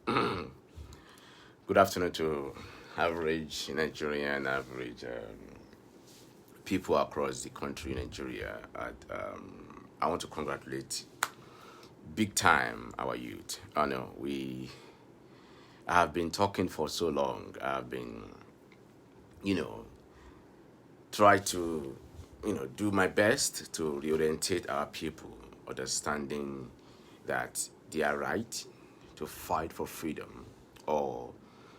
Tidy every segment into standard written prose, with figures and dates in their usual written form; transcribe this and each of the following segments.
Good afternoon to average Nigerian, average people across the country, Nigeria. I want to congratulate big time our youth. I know we have been talking for so long. I've been, you know, try to, do my best to reorientate our people, understanding that they are right to fight for freedom or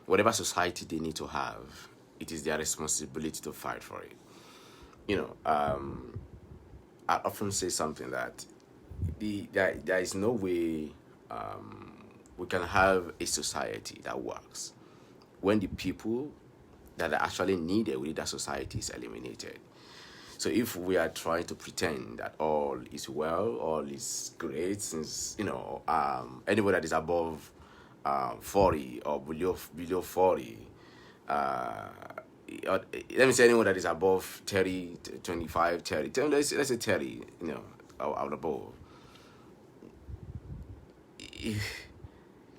whatever society they need to have. It is their responsibility to fight for it. You know, I often say something that there is no way we can have a society that works when the people that are actually needed within that society is eliminated. So if we are trying to pretend that all is well, all is great, since anybody that is above 40 or below 40, uh, let me say anyone that is above 30, 25, 30, let's say 30, out above,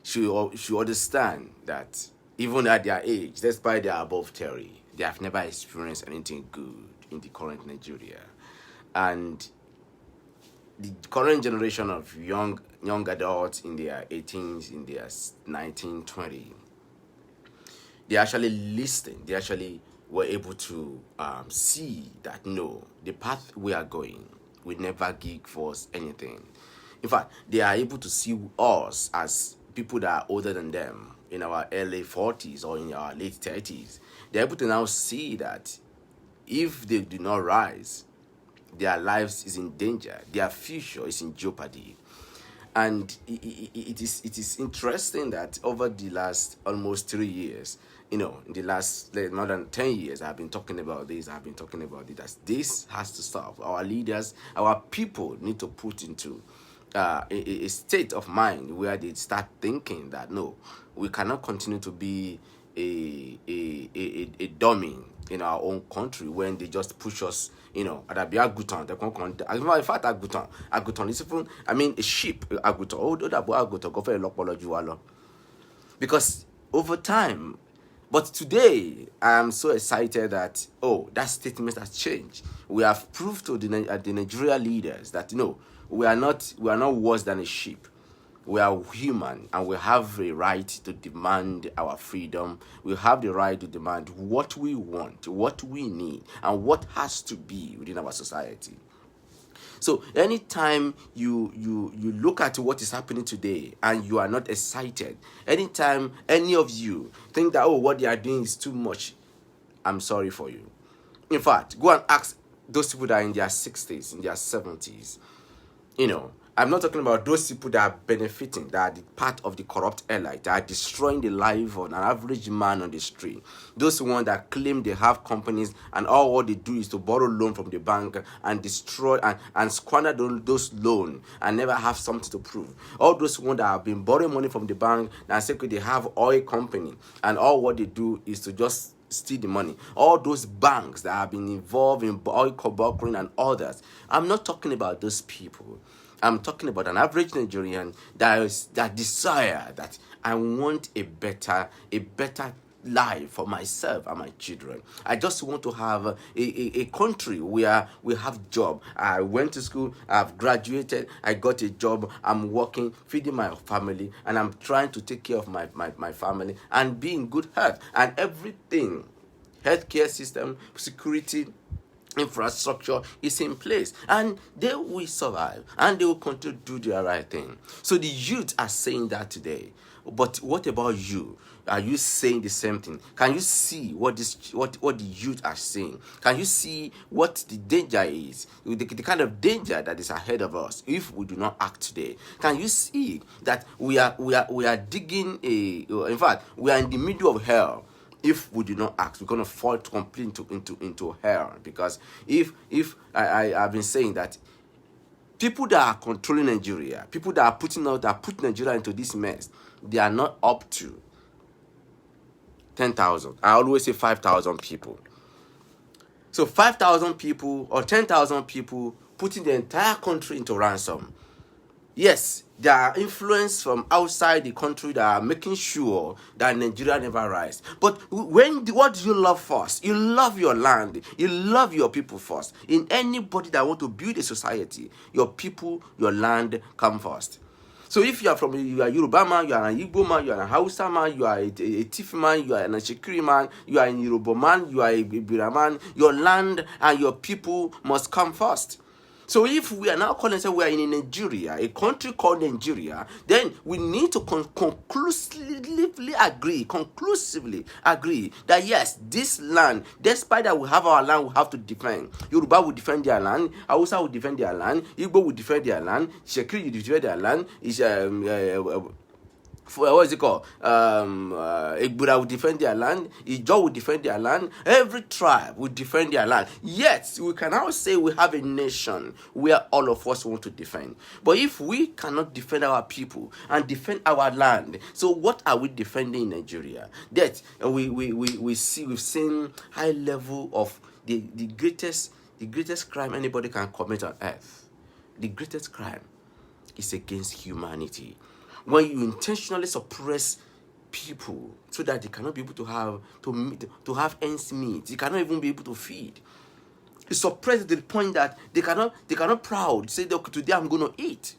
should understand that even at their age, despite they are above 30, they have never experienced anything good in the current Nigeria. And the current generation of young adults in their 18s, in their 19, 20, they actually listened. They actually were able to see that no, the path we are going will never give us anything. In fact, they are able to see us as people that are older than them in our early 40s or in our late 30s. They're able to now see that if they do not rise, their lives is in danger, their future is in jeopardy. And it is interesting that over the last almost 3 years, in the last more than 10 years, I've been talking about this. I've been talking about it. That this has to stop. Our leaders, our people need to put into a state of mind where they start thinking that no, we cannot continue to be a dummy in our own country when they just push us, at a agutan. In fact, agutan is even, a sheep, agutan. Oh, that boy agutan go for a lot because over time. But today, I am so excited that that statement has changed. We have proved to the Nigeria leaders that we are not worse than a sheep. We are human and we have a right to demand our freedom. We have the right to demand what we want, what we need, and what has to be within our society. So anytime you look at what is happening today and you are not excited, anytime any of you think that what they are doing is too much, I'm sorry for you. In fact, go and ask those people that are in their 60s, in their 70s. I'm not talking about those people that are benefiting, that are the part of the corrupt elite, that are destroying the life of an average man on the street. Those ones that claim they have companies and all what they do is to borrow loan from the bank and destroy and squander those loans and never have something to prove. All those ones that have been borrowing money from the bank and say they have oil company and all what they do is to just steal the money. All those banks that have been involved in oil brokering and others. I'm not talking about those people. I'm talking about an average Nigerian that desire that I want a better life for myself and my children. I just want to have a country where we have job. I went to school, I've graduated, I got a job, I'm working, feeding my family, and I'm trying to take care of my family and be in good health and everything. Healthcare system, security, infrastructure is in place and they will survive and they will continue to do the right thing. So the youth are saying that today. But what about you? Are you saying the same thing? Can you see what the youth are saying? Can you see what the danger is? The kind of danger that is ahead of us if we do not act today. Can you see that we are digging in fact, we are in the middle of hell. If we do not act, we're gonna fall completely into hell. Because if I've been saying that people that are controlling Nigeria, people that are putting Nigeria into this mess, they are not up to 10,000. I always say 5,000 people. So 5,000 people or 10,000 people putting the entire country into ransom. Yes, there are influence from outside the country that are making sure that Nigeria never rise. But what do you love first? You love your land. You love your people first. In anybody that want to build a society, your people, your land come first. So if you are Yoruba man, you are an Igbo man, you are an Hausa man, you are a Tif man, you are an Ashikiri man, you are a Yoruba man, you are a Ibira man, your land and your people must come first. So if we are now calling say we are in Nigeria, a country called Nigeria, then we need to conclusively agree that yes, this land, despite that we have our land, we have to defend. Yoruba will defend their land, Hausa will defend their land, Igbo will defend their land, Shekiri will defend their land, what is it called? Egbura will defend their land. Ijo will defend their land. Every tribe will defend their land. Yet, we can now say we have a nation where all of us want to defend. But if we cannot defend our people and defend our land, so what are we defending in Nigeria? That we've seen high level of the greatest crime anybody can commit on earth. The greatest crime is against humanity. When you intentionally suppress people so that they cannot be able to have ends meet, they cannot even be able to feed. You suppress to the point that they cannot proud say that today I'm going to eat.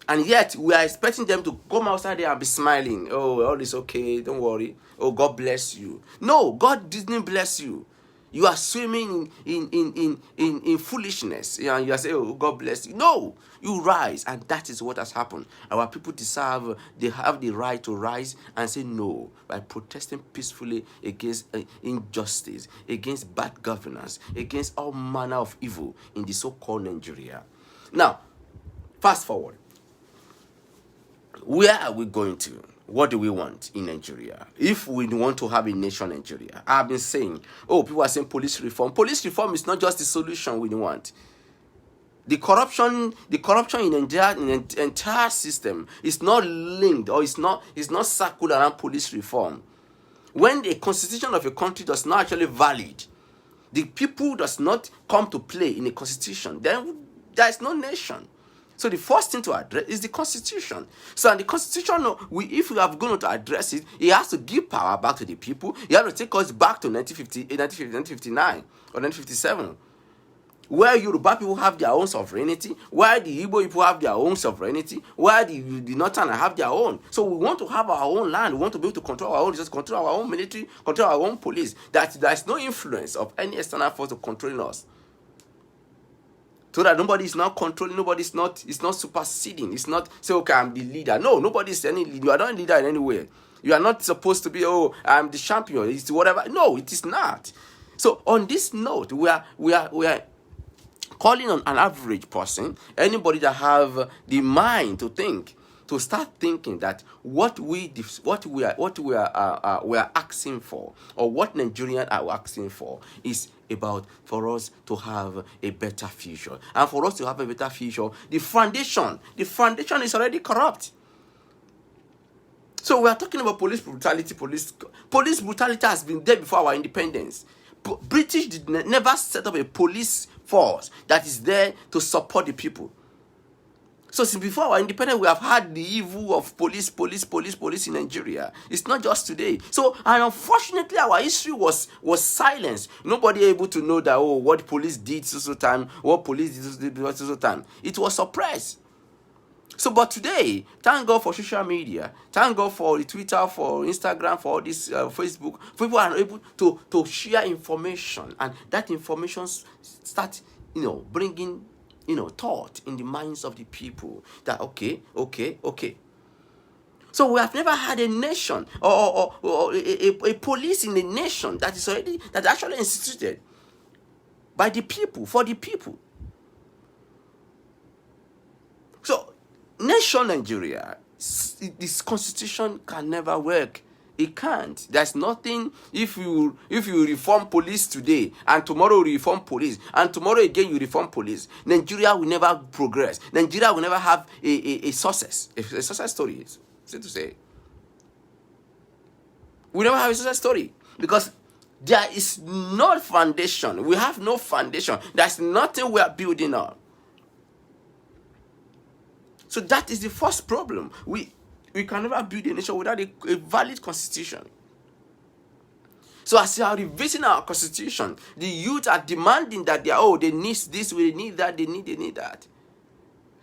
And yet we are expecting them to come outside there and be smiling. Oh, all is okay, don't worry. Oh, God bless you. No, God didn't bless you. You are swimming in foolishness. And you are saying, oh, God bless you. No, you rise. And that is what has happened. Our people they have the right to rise and say no by protesting peacefully against injustice, against bad governance, against all manner of evil in the so-called Nigeria. Now, fast forward. Where are we going to? What do we want in Nigeria? If we want to have a nation Nigeria, I've been saying, people are saying police reform. Police reform is not just the solution we want. The corruption in Nigeria, in the entire system, is not linked or is not circled around police reform. When the constitution of a country does not actually valid, the people does not come to play in a constitution, then there is no nation. So the first thing to address is the constitution. So and the constitution, if we have going to address it, it has to give power back to the people. It has to take us back to 1959 or 1957, where Yoruba people have their own sovereignty, where the Igbo people have their own sovereignty, where the Northern have their own. So we want to have our own land. We want to be able to control our own, just control our own military, control our own police. That there is no influence of any external force controlling us. So that nobody is now controlling, it's not superseding. It's not say, okay, I'm the leader. No, nobody is any leader. You are not a leader in any way. You are not supposed to be, I'm the champion. It's whatever. No, it is not. So on this note, we are calling on an average person, anybody that have the mind to think, to start thinking that what we are asking for, or what Nigerians are asking for, is about for us to have a better future. And for us to have a better future, the foundation is already corrupt. So we are talking about police brutality. Police brutality has been there before our independence. British never set up a police force that is there to support the people. So since before our independence, we have had the evil of police in Nigeria. It's not just today. So, and unfortunately, our history was silenced. Nobody able to know that, what police did so time, what police did so time. It was suppressed. So, but today, thank God for social media. Thank God for the Twitter, for Instagram, for this Facebook. People are able to share information, and that information start, bringing thought in the minds of the people that okay. So we have never had a nation or a police in a nation that is actually instituted by the people, for the people. So nation Nigeria, this constitution can never work. It can't. There's nothing. If you reform police today, and tomorrow you reform police, and tomorrow again you reform police, Nigeria will never progress. Nigeria will never have a success. A success story, so to say. We never have a success story because there is no foundation. We have no foundation. There's nothing we are building on. So that is the first problem. We can never build a nation without a valid constitution. So as we are revising our constitution, the youth are demanding that they need this, they need that, they need that.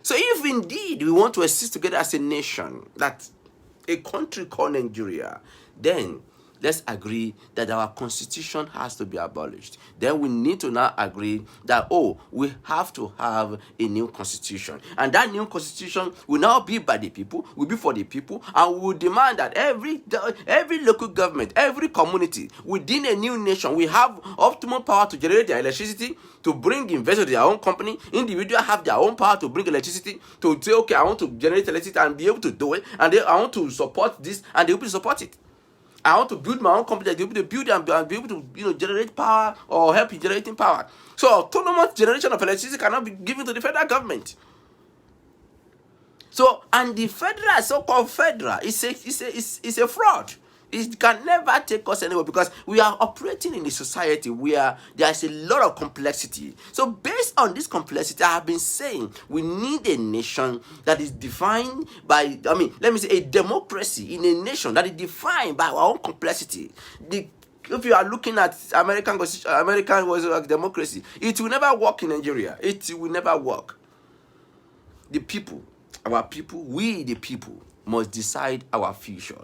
So if indeed we want to exist together as a nation, that a country called Nigeria, then let's agree that our constitution has to be abolished. Then we need to now agree that, we have to have a new constitution. And that new constitution will now be by the people, will be for the people, and we will demand that every local government, every community within a new nation, we have optimal power to generate their electricity, to bring investors to their own company. Individuals have their own power to bring electricity, to say, okay, I want to generate electricity and be able to do it, and I want to support this, and they'll be able to support it. I want to build my own company, be able to build and be able to generate power or help in generating power. So autonomous generation of electricity cannot be given to the federal government. So, and the federal, so-called federal, is a fraud. It can never take us anywhere, because we are operating in a society where there is a lot of complexity. So based on this complexity, I have been saying we need a nation that is defined by, a democracy in a nation that is defined by our own complexity. If you are looking at American democracy, it will never work in Nigeria. It will never work. The people, we the people must decide our future.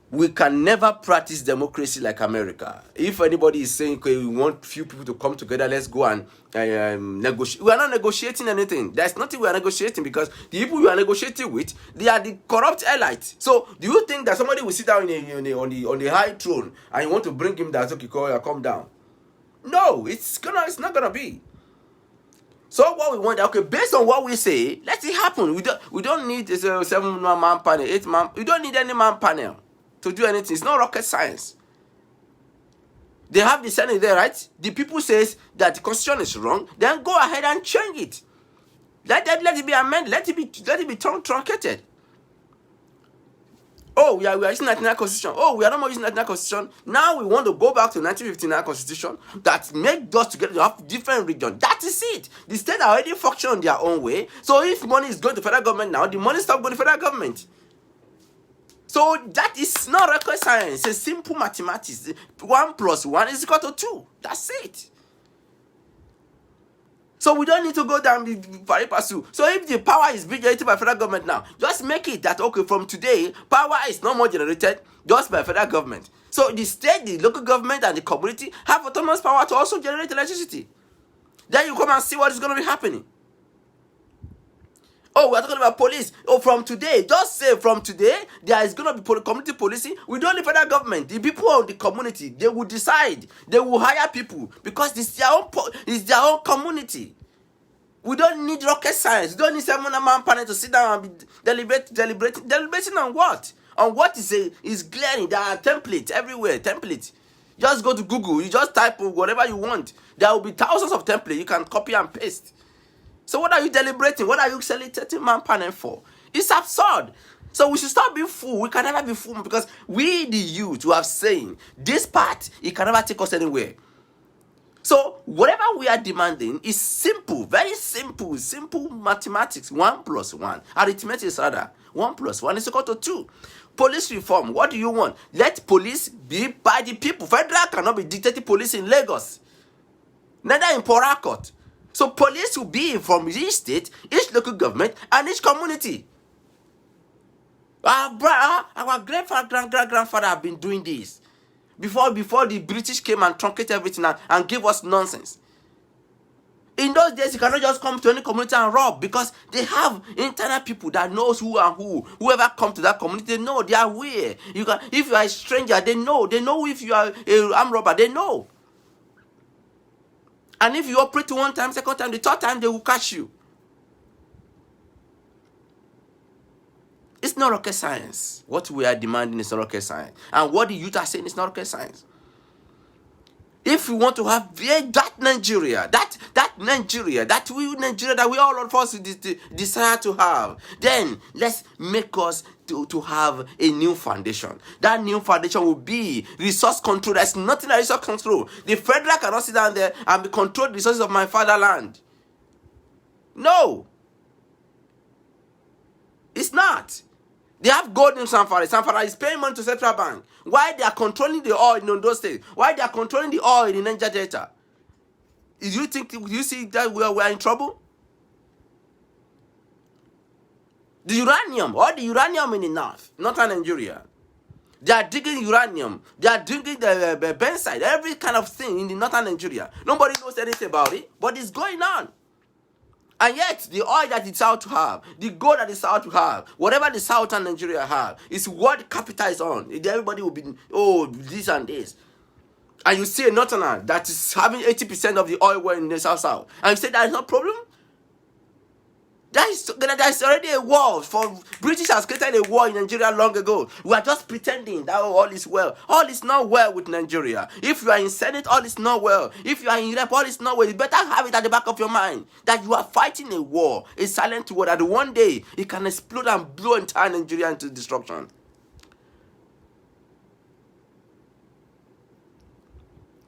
We can never practice democracy like America. If anybody is saying, okay, we want few people to come together, let's go and negotiate. We are not negotiating anything. There's nothing we are negotiating, because the people we are negotiating with, they are the corrupt elite. So, do you think that somebody will sit down on the high throne and you want to bring him down? Okay, come down. No, it's not gonna be. So what we want, okay, based on what we say, let it happen. We don't need a 7-man panel, 8-man. We don't need any man panel to do anything. It's not rocket science. They have the Senate there, right? The people says that the constitution is wrong. Then go ahead and change it. Let it be amended. Let it be truncated. We are using 1999 constitution. We are not more using 1999 constitution. Now we want to go back to 1959 constitution that make us together to have different regions. That is it. The states are already functioning on their own way. So if money is going to federal government now, the money stop going to federal government. So that is not rocket science. It's simple mathematics. 1 + 1 is equal to 2. That's it. So we don't need to go down the pari passu. So if the power is being generated by federal government now, just make it that, okay, from today, power is no more generated just by federal government. So the state, the local government, and the community have autonomous power to also generate electricity. Then you come and see what is going to be happening. We are talking about police. From today, just say from today, there is going to be community policing. We don't need federal government. The people of the community, they will decide. They will hire people, because it's their own community. We don't need rocket science. We don't need 7-man panel to sit down and be deliberating on what? On what is glaring. There are templates everywhere. Templates. Just go to Google. You just type whatever you want. There will be thousands of templates. You can copy and paste. So what are you deliberating? What are you selecting man panel for? It's absurd. So we should stop being fooled. We can never be fooled, because we, the youth, who have saying this part, it can never take us anywhere. So whatever we are demanding is simple, very simple mathematics. 1 + 1. Arithmetic is rather. 1 + 1 is equal to 2. Police reform. What do you want? Let police be by the people. Federal cannot be dictating police in Lagos. Neither in Port Harcourt. So police will be from each state, each local government, and each community. Our grandfather have been doing this. Before the British came and truncated everything and gave us nonsense. In those days, you cannot just come to any community and rob, because they have internal people that knows who and who. Whoever come to that community, they know, they are aware. If you are a stranger, they know. They know if you are an armed robber, they know. And if you operate 1 time, 2nd time, the 3rd time, they will catch you. It's not rocket science. What we are demanding is not rocket science. And what the youth are saying is not rocket science. If we want to have that Nigeria, that Nigeria that we all of us desire to have, then let's make us to have a new foundation. That new foundation will be resource control. There's nothing like resource control. The federal cannot sit down there and control the resources of my fatherland. No. It's not. They have gold in Zamfara. Zamfara is paying money to Central Bank. Why they are controlling the oil in Ondo State? Why they are controlling the oil in Niger Delta? Do you see that we are in trouble? The uranium, all the uranium in the northern Nigeria. They are digging uranium. They are digging the benzite, every kind of thing in the northern Nigeria. Nobody knows anything about it, but it's going on. And yet, the oil that the South have, the gold that the South have, whatever the Southern Nigeria have, is what capital is on. Everybody will be, oh, this and this. And you see a Northerner that is having 80% of the oil well in the South. And you say that is not a problem? There is already a war. British has created a war in Nigeria long ago. We are just pretending that all is well. All is not well with Nigeria. If you are in Senate, all is not well. If you are in Rep, all is not well. You better have it at the back of your mind that you are fighting a war, a silent war, that one day it can explode and blow entire Nigeria into destruction.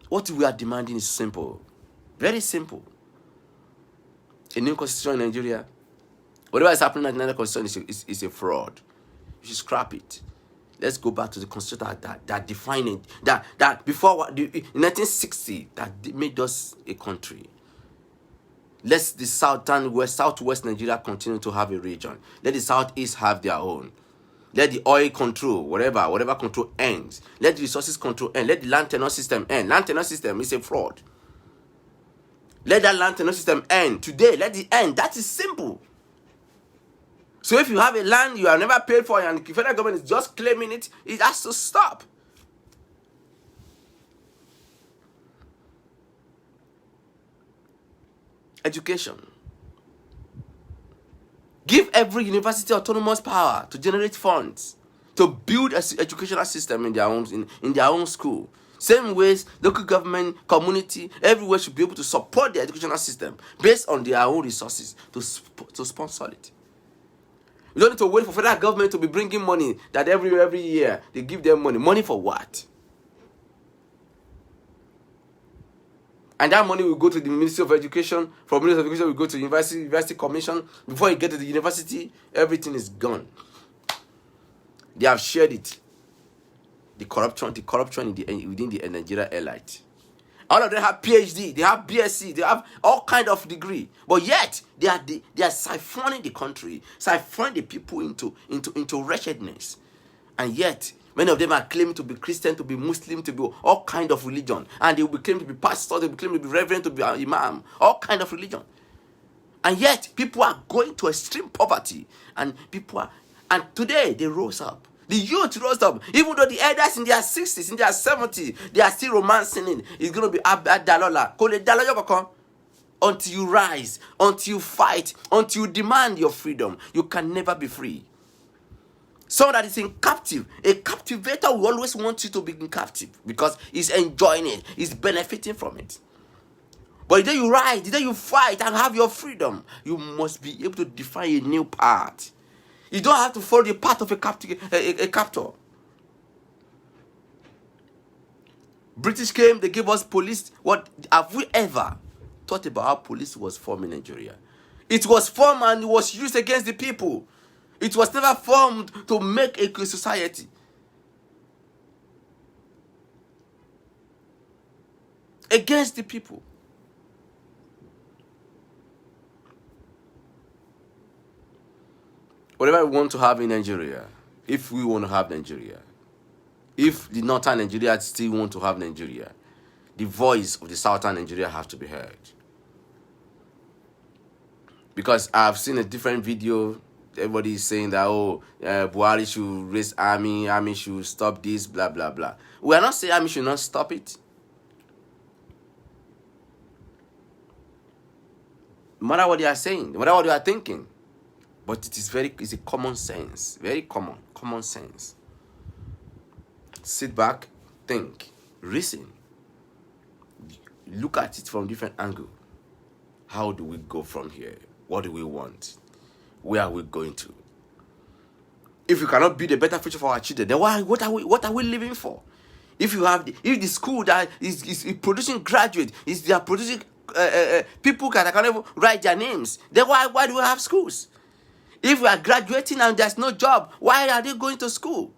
What we are demanding is simple. Very simple. A new constitution in Nigeria. Whatever is happening in the Nigerian constitution is a fraud. You should scrap it. Let's go back to the constitution that defined it. That before in 1960 that made us a country. Let the southwest Nigeria continue to have a region. Let the southeast have their own. Let the oil control, whatever control ends. Let the resources control end. Let the land tenure system end. Land tenure system is a fraud. Let that land tenure system end. Today, let it end. That is simple. So if you have a land you have never paid for and the federal government is just claiming it, it has to stop. Education. Give every university autonomous power to generate funds, to build an educational system in their own school. Same ways, local government, community, everywhere should be able to support the educational system based on their own resources to sponsor it. You don't need to wait for federal government to be bringing money that every year they give them money. Money for what? And that money will go to the Ministry of Education. From Ministry of Education, will go to the University Commission. Before you get to the university, everything is gone. They have shared it. The corruption within the Nigeria elite. All of them have PhD, they have BSc, they have all kind of degree, but yet they are siphoning the country, siphoning the people into wretchedness, and yet many of them are claiming to be Christian, to be Muslim, to be all kind of religion, and they will be claiming to be pastor, they will claim to be reverend, to be an imam, all kind of religion, and yet people are going to extreme poverty, and today they rose up. The youth rose up, even though the elders in their 60s, in their 70s, they are still romancing it. It's going to be Abdalola. Until you rise, until you fight, until you demand your freedom, you can never be free. Someone that is in captive, a captivator will always want you to be in captive because he's enjoying it, he's benefiting from it. But the day you rise, the day you fight and have your freedom, you must be able to define a new path. You don't have to follow the path of a captor. British came, they gave us police. What have we ever thought about how police was formed in Nigeria? It was formed and it was used against the people. It was never formed to make a good society. Against the people. Whatever we want to have in Nigeria, if we want to have Nigeria, if the northern Nigeria still want to have Nigeria, the voice of the southern Nigeria has to be heard. Because I've seen a different video, everybody is saying that, Buhari should raise army should stop this, blah, blah, blah. We are not saying army should not stop it. No matter what they are saying, no matter what they are thinking. But it's a common sense. Very common sense. Sit back, think, reason. Look at it from different angle. How do we go from here? What do we want? Where are we going to? If you cannot build a better future for our children, then what are we living for? If the school that is producing graduates, they are producing people that can't even write their names, then why do we have schools? If we are graduating and there's no job, why are they going to school?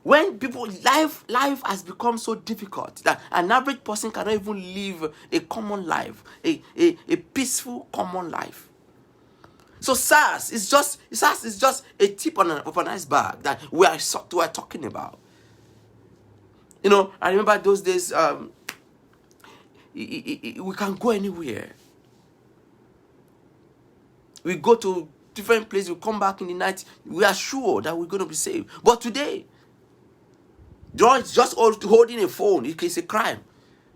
When people, life has become so difficult that an average person cannot even live a common life, a peaceful common life. So SARS is just a tip of an iceberg that we are talking about. You know, I remember those days. We can go anywhere. We go to different places. We come back in the night. We are sure that we're going to be saved. But today, just holding a phone, it's a crime.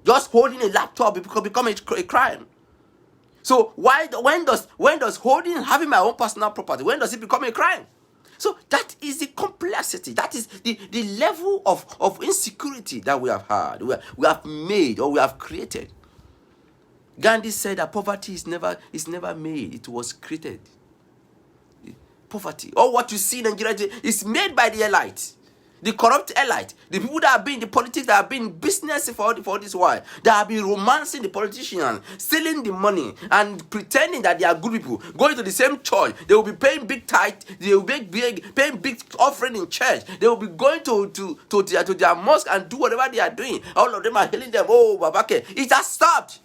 Just holding a laptop, it become a crime. So when does having my own personal property, when does it become a crime? So that is the complexity. That is the level of insecurity that we have had, we have made, or we have created. Gandhi said that poverty is never made; it was created. Poverty, or what you see in Nigeria, is made by the elite. The corrupt elite, the people that have been in the politics, that have been in business for this while, that have been romancing the politicians, stealing the money, and pretending that they are good people, going to the same church. They will be paying big tithe, they will be paying big offering in church. They will be going to their mosque and do whatever they are doing. All of them are hailing them. Oh, Babake. It has stopped.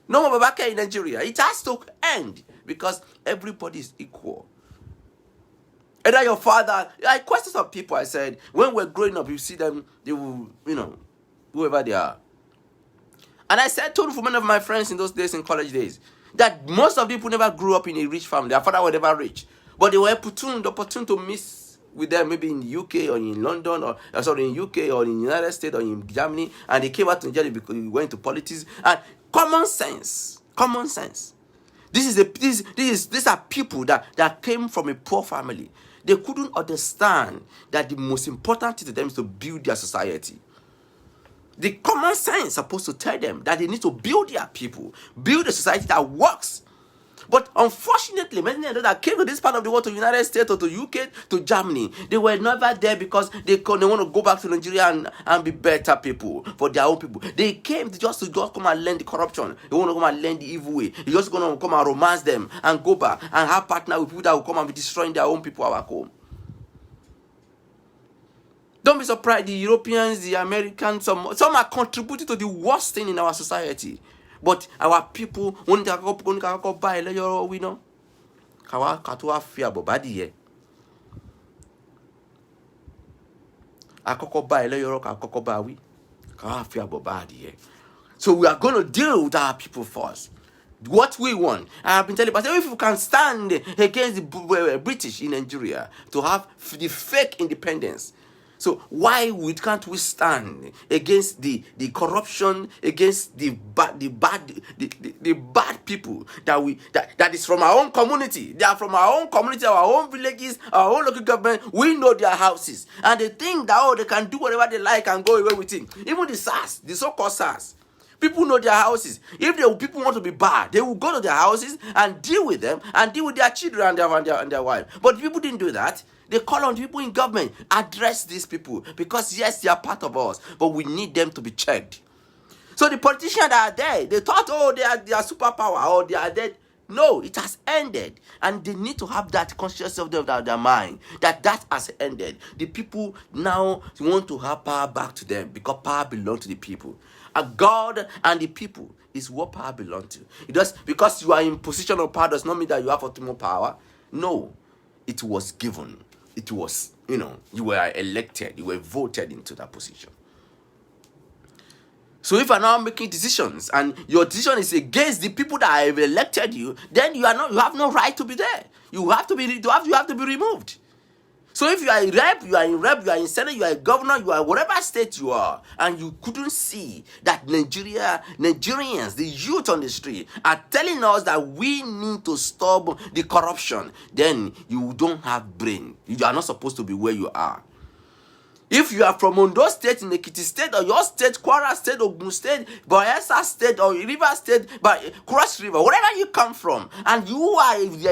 No more Babake in Nigeria. It has to end because everybody is equal. Either your father, I questioned some people. I said, when we're growing up, you see them, they will, whoever they are. And I said, told many of my friends in those days, in college days, that most of the people never grew up in a rich family. Their father was never rich. But they were opportune to miss with them, maybe in the UK or in London, or in UK or in the United States or in Germany. And they came out to Nigeria because we went to politics. And common sense. These are people that came from a poor family. They couldn't understand that the most important thing to them is to build their society. The common sense is supposed to tell them that they need to build their people, build a society that works. But unfortunately, many of them that came to this part of the world, to the United States or to UK, to Germany, they were never there because they want to go back to Nigeria and be better people for their own people. They came just to come and learn the corruption. They want to come and learn the evil way. They're just going to come and romance them and go back and have partner with people that will come and be destroying their own people back home. Don't be surprised, the Europeans, the Americans, some are contributing to the worst thing in our society. But our people, when they go buy we know. Kawa katuwa fear bobadi ye. Akoko buy yoro akoko buy we. Kawa fear bobadi ye. So we are going to deal with our people first. What we want. I have been telling you, but if we can stand against the British in Nigeria to have the fake independence, so why can't we stand against the corruption, against the bad people that is from our own community? They are from our own community, our own villages, our own local government. We know their houses, and they think that they can do whatever they like and go away with it. Even the SARS, the so-called SARS. People know their houses. If people want to be bad, they will go to their houses and deal with them and deal with their children and their wives. But people didn't do that. They call on people in government, address these people, because yes, they are part of us, but we need them to be checked. So the politicians that are there, they thought, they are superpower, or they are dead. No, it has ended, and they need to have that consciousness of their mind that has ended. The people now want to have power back to them because power belongs to the people. And God and the people is what power belongs to. It does, because you are in position of power does not mean that you have ultimate power. No, it was given. It was, you were elected, you were voted into that position. So if you are now making decisions and your decision is against the people that have elected you, then you have no right to be there. You have to be removed. So if you are a rep, you are in Senate, you are a governor, you are whatever state you are, and you couldn't see that Nigerians, the youth on the street, are telling us that we need to stop the corruption, then you don't have brain. You are not supposed to be where you are. If you are from Ondo State, Ekiti State, or your state, Kwara State, Ogun State, Bayelsa State, or River State, but Cross River, wherever you come from, and you are the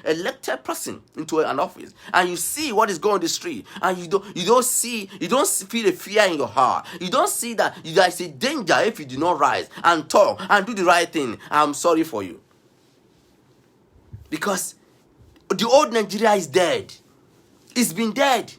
elected person into an office, and you see what is going on the street, and you don't feel a fear in your heart. You don't see that there is a danger if you do not rise and talk and do the right thing. I'm sorry for you, because the old Nigeria is dead. It's been dead.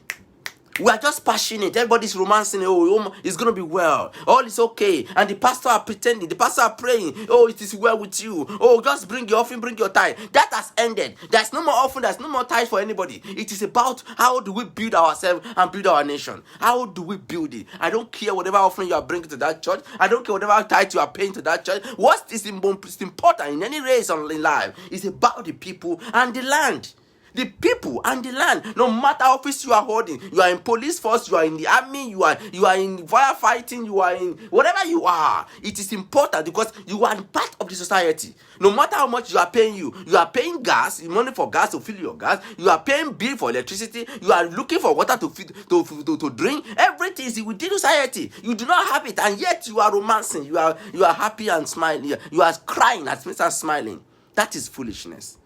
We are just passionate. Everybody's romancing. Oh, it's going to be well. All is okay. And the pastor are pretending. The pastor are praying. Oh, it is well with you. Oh, just bring your offering, bring your tithe. That has ended. There's no more offering. There's no more tithe for anybody. It is about how do we build ourselves and build our nation. How do we build it? I don't care whatever offering you are bringing to that church. I don't care whatever tithe you are paying to that church. What is important in any race in life is about the people and the land. The people and the land. No matter office you are holding, you are in police force, you are in the army, you are in firefighting, you are in whatever you are. It is important because you are part of the society. No matter how much you are paying gas, money for gas to fill your gas, you are paying bill for electricity, you are looking for water to feed, to drink. Everything is within society. You do not have it, and yet you are romancing. You are happy and smiling. You are crying at me and smiling. That is foolishness.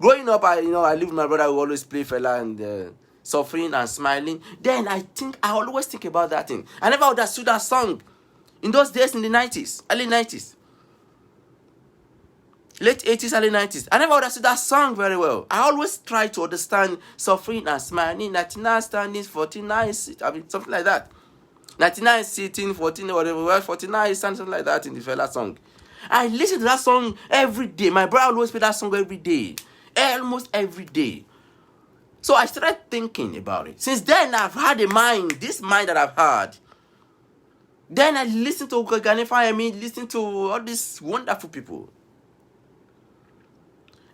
Growing up, I live with my brother. We always play fella and suffering and smiling. Then I always think about that thing. I never understood that song in those days in the 90s, early 90s, late 80s, early 90s. I never understood that song very well. I always try to understand suffering and smiling. 99 standing, 49, something like that. 99 sitting, 14, whatever, 49 something like that in the fella song. I listen to that song every day. My brother always play that song every day. Almost every day. So I started thinking about it. Since then, I've had this mind that I've had. Then I listened to Ghanaian, listen to all these wonderful people.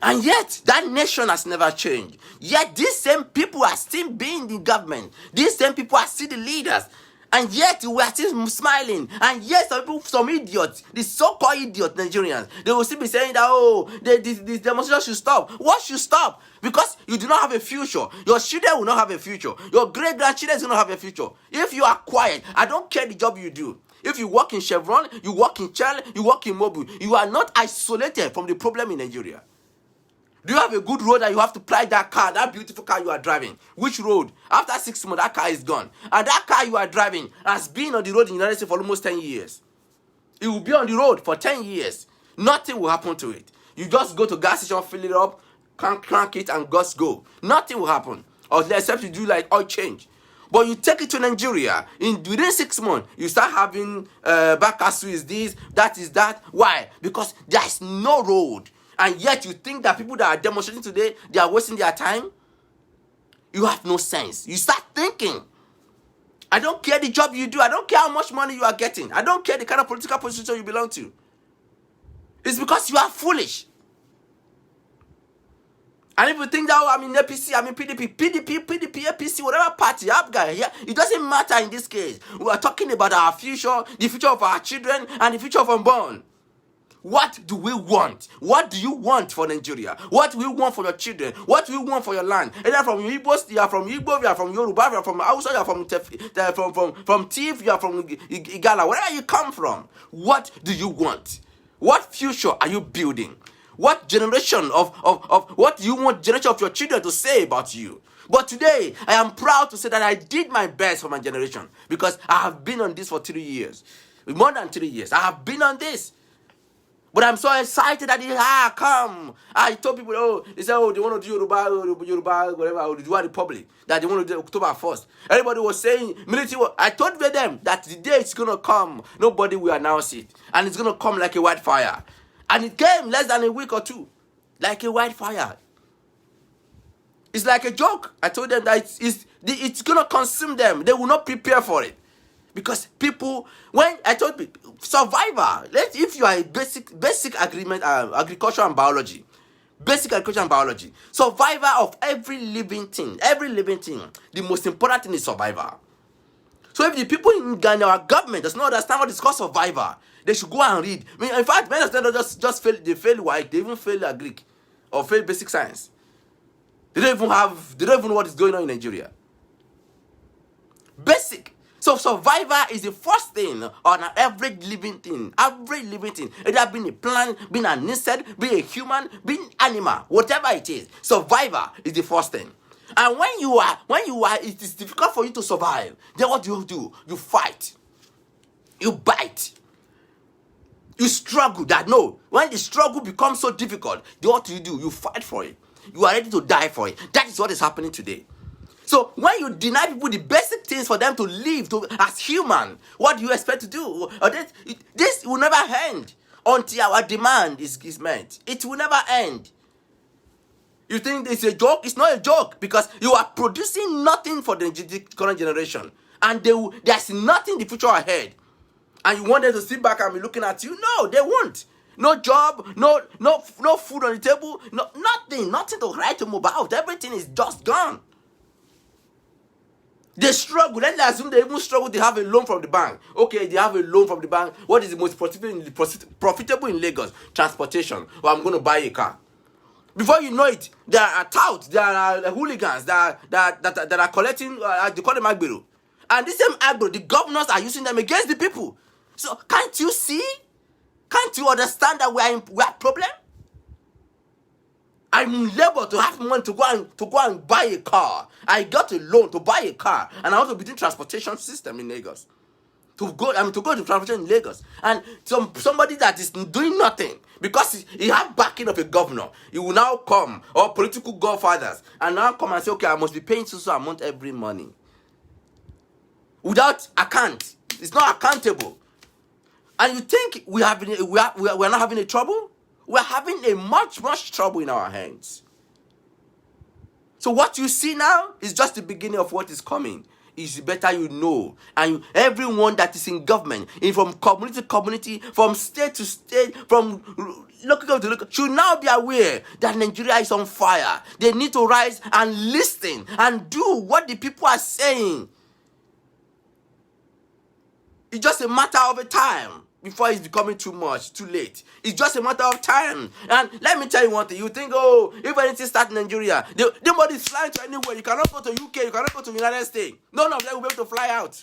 And yet, that nation has never changed. Yet, these same people are still being the government. These same people are still the leaders. And yet we are still smiling. And yet some idiots, the so-called idiot Nigerians, they will still be saying that, this demonstration should stop. What should stop? Because you do not have a future. Your children will not have a future. Your great-grandchildren will not have a future. If you are quiet, I don't care the job you do. If you work in Chevron, you work in Shell, you work in Mobil, you are not isolated from the problem in Nigeria. Do you have a good road that you have to ply that car, that beautiful car you are driving? Which road? After 6 months, that car is gone. And that car you are driving has been on the road in the United States for almost 10 years. It will be on the road for 10 years. Nothing will happen to it. You just go to gas station, fill it up, crank it, and just go. Nothing will happen. Or except you do like oil change. But you take it to Nigeria, within 6 months, you start having Bakasu is this, that is that. Why? Because there is no road. And yet you think that people that are demonstrating today, they are wasting their time? You have no sense. You start thinking. I don't care the job you do. I don't care how much money you are getting. I don't care the kind of political position you belong to. It's because you are foolish. And if you think that, I'm in APC, I'm in PDP, APC, whatever party, guy, yeah, it doesn't matter in this case. We are talking about our future, the future of our children, and the future of unborn. What do we want? What do you want for Nigeria? What do you want for your children? What do you want for your land? Either from Igbo, you are from Igbo, you are from Yoruba, you are from Hausa, you are from Tiv, you are from Igala, wherever you come from. What do you want? What future are you building? What generation of what do you want generation of your children to say about you? But today, I am proud to say that I did my best for my generation because I have been on this for 3 years. More than 3 years. I have been on this. But I'm so excited that come. I told people, they say, they want to do Yoruba, whatever, or the Dua Republic, that they want to do October 1st. Everybody was saying, military. I told them that the day it's going to come, nobody will announce it. And it's going to come like a wildfire. And it came less than a week or two, like a wildfire. It's like a joke. I told them that it's going to consume them. They will not prepare for it. Because people, when I told people, survivor, if you are a basic agreement, agriculture and biology, survivor of every living thing, the most important thing is survivor. So if the people in Ghana, our government does not understand what is called survivor, they should go and read. I mean, in fact, many of them just fail, they fail white, they even fail Greek, or fail basic science. They don't even know what is going on in Nigeria. Basic. So survivor is the first thing on an average living thing. Average living thing. Either being a plant, being an insect, being a human, being animal, whatever it is. Survivor is the first thing. And when you are, it is difficult for you to survive. Then what do? You fight. You bite. You struggle. When the struggle becomes so difficult, then what do? You fight for it. You are ready to die for it. That is what is happening today. So when you deny people the basic things for them to live as human, what do you expect to do? This will never end until our demand is met. It will never end. You think it's a joke? It's not a joke, because you are producing nothing for the current generation, and there's nothing in the future ahead. And you want them to sit back and be looking at you? No, they won't. No job, no food on the table, nothing to write them about. Everything is just gone. They struggle. Let's assume they even struggle to have a loan from the bank. Okay, they have a loan from the bank. What is the most profitable in Lagos? Transportation. Or I'm going to buy a car. Before you know it, there are touts, there are hooligans that are collecting, they call them agbero. And this same agbero, the governors are using them against the people. So can't you see? Can't you understand that we are problem? I'm in labor to have money to go and buy a car. I got a loan to buy a car, and I want to be in transportation system in Lagos. To go to transportation in Lagos, and somebody that is doing nothing because he have backing of a governor, he will now come, or political godfathers, and now come and say, okay, I must be paying so amount every money without account. It's not accountable. And you think we are not having a trouble? We're having a much trouble in our hands. So what you see now is just the beginning of what is coming. It's better you know. And everyone that is in government, from community to community, from state to state, from local to local, should now be aware that Nigeria is on fire. They need to rise and listen and do what the people are saying. It's just a matter of a time before it's becoming too much, too late. It's just a matter of time. And let me tell you one thing. You think, if anything starts in Nigeria, nobody's flying to anywhere. You cannot go to UK. You cannot go to the United States. None of them will be able to fly out.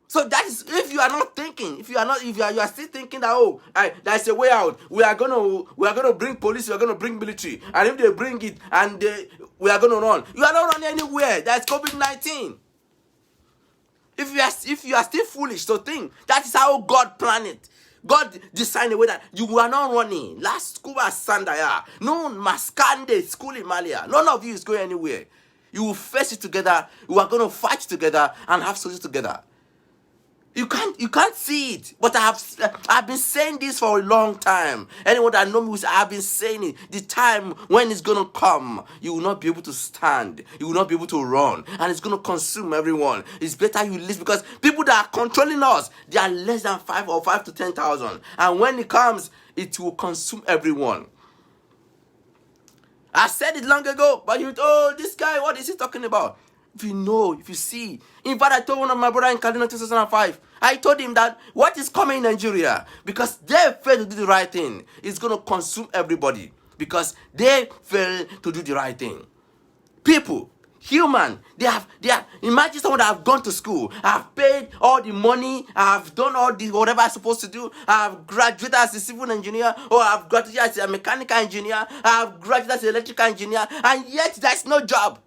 So that is, if you are not thinking, you are still thinking that, there's a way out. We are gonna bring police. We are gonna bring military. And if they bring it, we are gonna run. You are not running anywhere. That's COVID-19. If you are still foolish to think that is how God planned it. God designed a way that you are not running. Last school was Sandaya. No Maskande school in Malia. None of you is going anywhere. You will face it together. You are going to fight together and have solutions together. You can't see it. But I've been saying this for a long time. Anyone that knows me, I've been saying it. The time when it's going to come, you will not be able to stand. You will not be able to run. And it's going to consume everyone. It's better you listen, because people that are controlling us, they are less than 5 to 10,000. And when it comes, it will consume everyone. I said it long ago, but this guy, what is he talking about? If you know, if you see. In fact, I told one of my brother in Kaduna 2005, I told him that what is coming in Nigeria, because they failed to do the right thing, is going to consume everybody. Because they failed to do the right thing. People, human, they have, imagine someone that have gone to school, have paid all the money, have done all the whatever I'm supposed to do, have graduated as a civil engineer, or have graduated as a mechanical engineer, have graduated as an electrical engineer, and yet there's no job.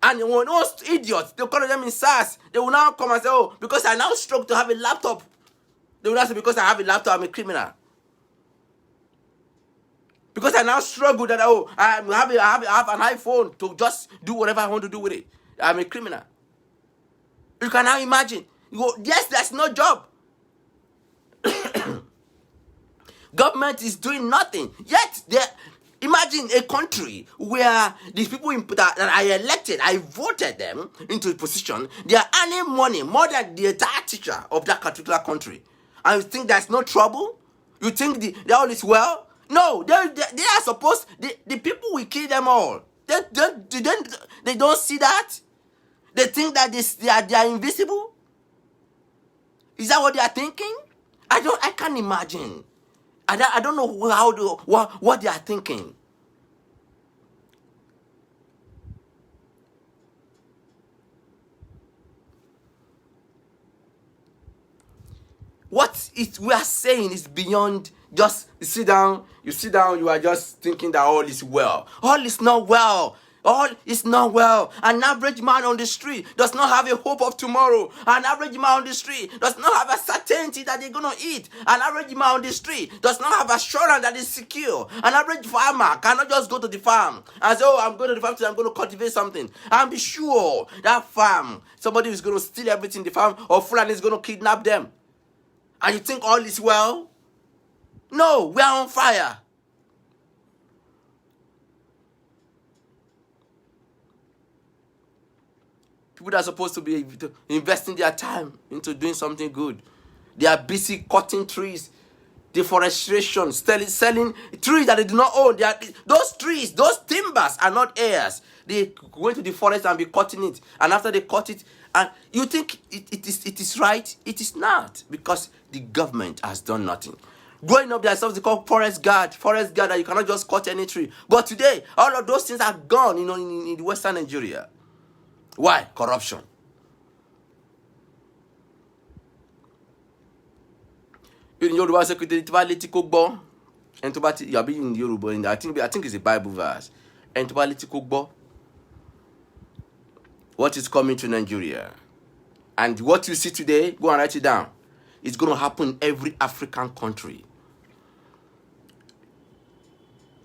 And when those idiots, they call them in SARS, they will now come and say, because I now struggle to have a laptop. They will now say, because I have a laptop, I'm a criminal. Because I now struggle that, I have an iPhone to just do whatever I want to do with it. I'm a criminal. You can now imagine. You go, yes, there's no job. Government is doing nothing. Yet, imagine a country where these people that I elected, I voted them into a position, they are earning money more than the entire teacher of that particular country. And you think there's no trouble? You think they all is well? No, they are supposed, the people will kill them all. They don't see that? They think that they are invisible? Is that what they are thinking? I can't imagine. I don't know what they are thinking. What we are saying is beyond just you sit down, you are just thinking that all is well. All is not well. All is not well. An average man on the street does not have a hope of tomorrow. An average man on the street does not have a certainty that they're going to eat. An average man on the street does not have assurance that is secure. An average farmer cannot just go to the farm and say, oh, I'm going to the farm today, I'm going to cultivate something. And be sure that farm, somebody is going to steal everything in the farm, or Fulani is going to kidnap them. And you think all is well? No, we are on fire. People that are supposed to be investing their time into doing something good, they are busy cutting trees, deforestation, selling trees that they do not own. Those trees, those timbers are not heirs. They go into the forest and be cutting it. And after they cut it, and you think it is right? It is not, because the government has done nothing. Growing up, there's something called forest guard that you cannot just cut any tree. But today, all of those things are gone, in Western Nigeria. Why? Corruption. In Yoruba security, you are being in Yoruba, I think it's a Bible verse. What is coming to Nigeria? And what you see today, go and write it down. It's going to happen in every African country.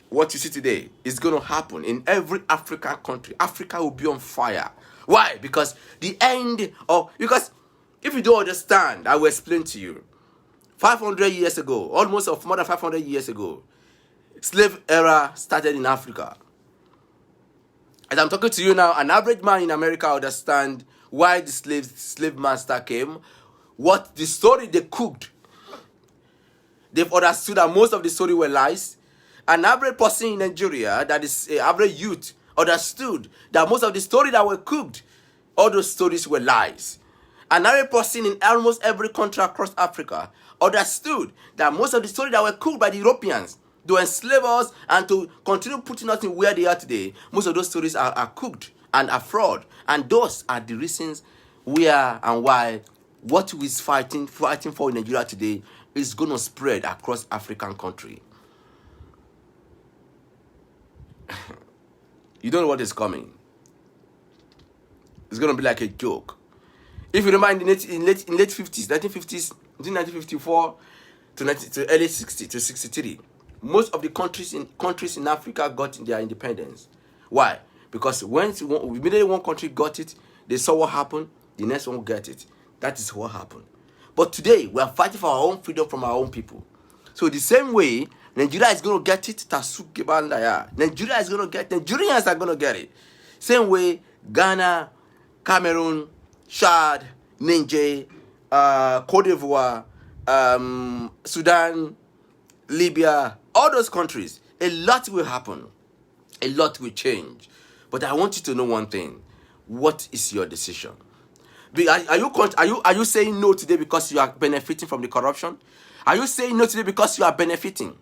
What you see today is going to happen in every African country. Africa will be on fire. Why? Because because if you don't understand, I will explain to you. 500 years ago, more than 500 years ago, slave era started in Africa. As I'm talking to you now, an average man in America understand why the slave master came, what the story they cooked. They've understood that most of the story were lies. An average person in Nigeria, that is an average youth, understood that most of the story that were cooked, all those stories were lies. An average person in almost every country across Africa understood that most of the story that were cooked by the Europeans to enslave us and to continue putting us in where they are today, most of those stories are cooked and are fraud. And those are the reasons where and why what we is fighting for in Nigeria today is going to spread across African country. You don't know what is coming. It's going to be like a joke. If you remember in late 50s, 1950s, 1954 to early 60 to 63, most of the countries in Africa got their independence. Why? Because immediately one country got it, they saw what happened, the next one will get it. That is what happened. But today, we are fighting for our own freedom from our own people. So the same way, Nigeria is going to get it. Nigerians are going to get it. Same way, Ghana, Cameroon, Chad, Niger, Cote d'Ivoire, Sudan, Libya, all those countries, a lot will happen. A lot will change. But I want you to know one thing. What is your decision? Are you saying no today because you are benefiting from the corruption? Are you saying no today because you are benefiting?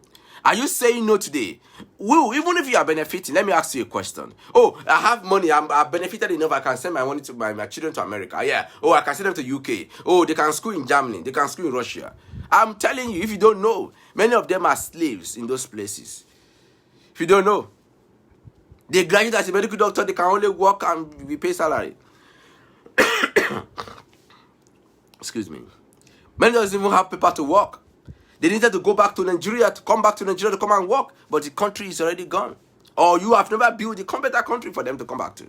Are you saying no today? Well, even if you are benefiting, let me ask you a question. Oh, I have money. I'm benefited enough. I can send my money to my children to America. Yeah. Oh, I can send them to UK. Oh, they can school in Germany. They can school in Russia. I'm telling you, if you don't know, many of them are slaves in those places. If you don't know, they graduate as a medical doctor. They can only work and be paid salary. Excuse me. Many doesn't even have paper to work. They needed to go back to Nigeria, to come and work, but the country is already gone. Or you have never built a competent country for them to come back to.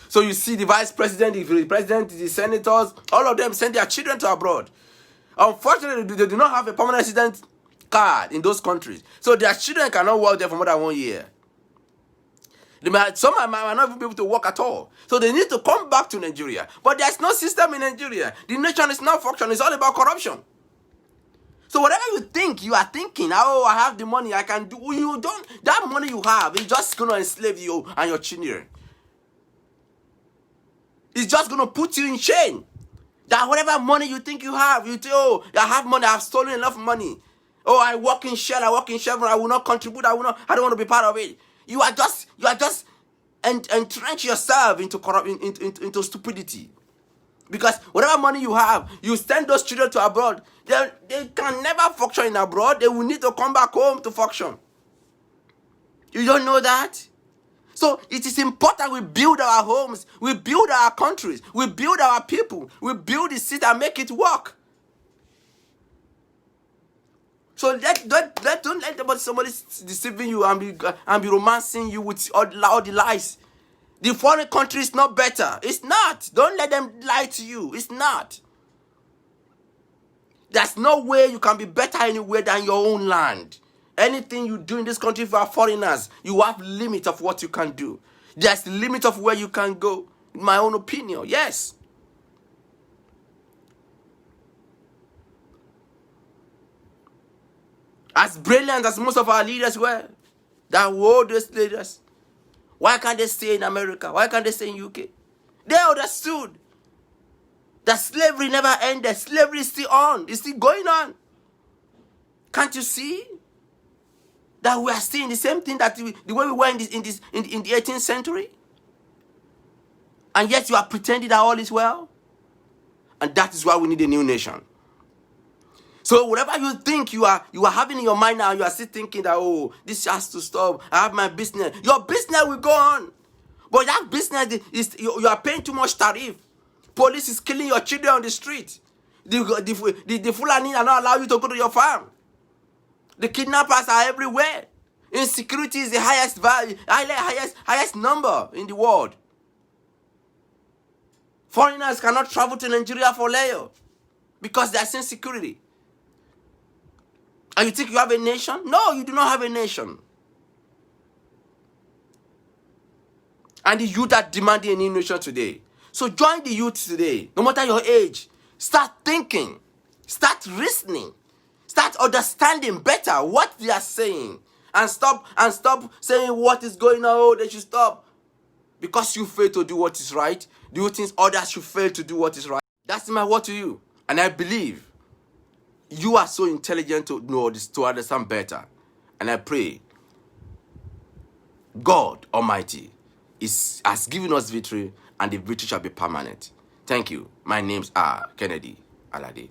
So you see the vice president, the president, the senators, all of them send their children to abroad. Unfortunately, they do not have a permanent resident card in those countries. So their children cannot work there for more than 1 year. Some might not even be able to work at all. So they need to come back to Nigeria. But there's no system in Nigeria. The nation is not functioning. It's all about corruption. So whatever you think, you are thinking, oh, I have the money, I can do. You don't. That money you have is just going to enslave you and your children. It's just going to put you in shame. That whatever money you think you have, you think, oh, I have money, I have stolen enough money. Oh, I work in Shell, I work in Chevron, I will not contribute, I don't want to be part of it. You are just entrench yourself into stupidity. Because whatever money you have, you send those children to abroad, they can never function in abroad. They will need to come back home to function. You don't know that? So it is important we build our homes, we build our countries, we build our people, we build the city and make it work. So don't let somebody deceiving you and be romancing you with all the lies. The foreign country is not better. It's not. Don't let them lie to you. It's not. There's no way you can be better anywhere than your own land. Anything you do in this country for foreigners, you have limit of what you can do. There's the limit of where you can go. In my own opinion, yes. As brilliant as most of our leaders were, that were those leaders, why can't they stay in America? Why can't they stay in UK? They understood that slavery never ended. Slavery is still on. It's still going on. Can't you see that we are still in the same thing that the way we were in the 18th century? And yet you are pretending that all is well? And that is why we need a new nation. So whatever you think you are having in your mind now, you are still thinking that, oh, this has to stop. I have my business. Your business will go on. But that business, you are paying too much tariff. Police is killing your children on the street. The Fulani are not allowing you to go to your farm. The kidnappers are everywhere. Insecurity is the highest number in the world. Foreigners cannot travel to Nigeria for layoff because there's insecurity. And you think you have a nation? No, you do not have a nation. And the youth are demanding a new nation today. So join the youth today, no matter your age. Start thinking. Start reasoning. Start understanding better what they are saying. And stop saying what is going on. Oh, they should stop. Because you fail to do what is right, do you think others should fail to do what is right? That's my word to you. And I believe you are so intelligent to know this, to understand better. And I pray God Almighty has given us victory, and the victory shall be permanent. Thank you. My name's Kennedy Alade.